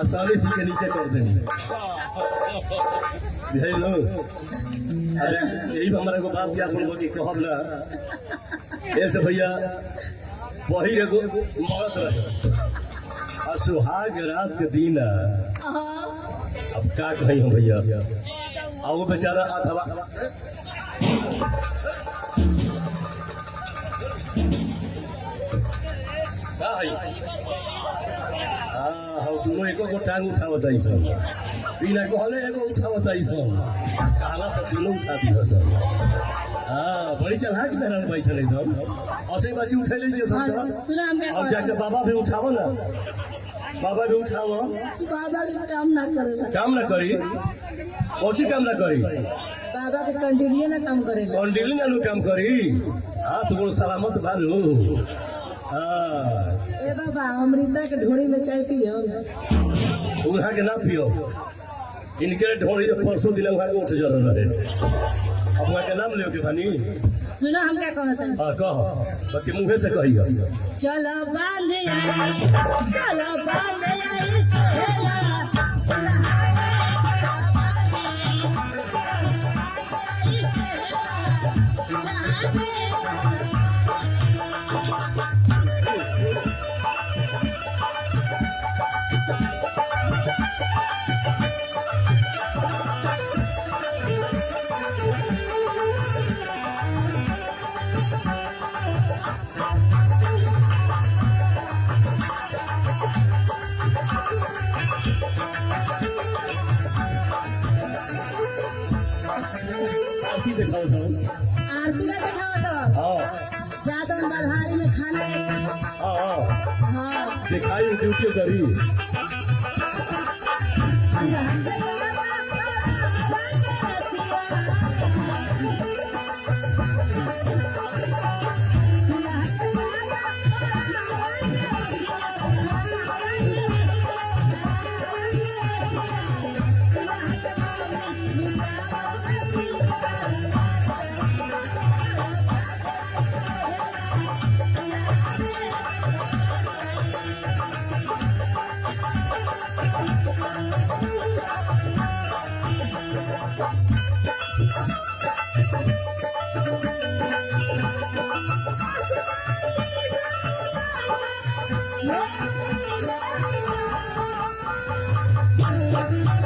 आसानी से के नीचे कर देनी हेलो अरे यही हमारे को बात दिया अपन की कहब ना ऐसे भैया वही एगो मरत रहे आ सुहाग रात के दिन अब का कही हम भैया आ वो बेचारा अथवा का है हम दोनों एको को टांग उठावत आई सब बिना कहले एगो उठावत आई सब कहला तो दोनों उठा दी सब बड़ी चलाक मेहरान पैसा नहीं दम ऐसे बासी उठा लीजिए सब सुना हम क्या अब जाके बाबा भी उठावो ना बाबा भी उठावो बाबा के काम ना करेला काम ना करी कौची काम ना करी बाबा के कंडिलिए ना काम करेला कंडिली ना काम करी हाँ तुम सलामत बारू ए बाबा अमृता के ढोड़ी में चाय पियो उहाँ के ना पियो इनके ढोड़ी परसों दिला उहाँ के उठ जरूर रहे अब वहाँ के नाम लियो के भानी सुना हम क्या कहते हैं हाँ कहो बाकी मुँहे से कहियो चलो बांधे चलो बांधे आरती दिखाओ सब आरती का दिखाओ तो हाँ जादो बधारी में खाना हाँ हाँ दिखाई ड्यूटी करी Yeah.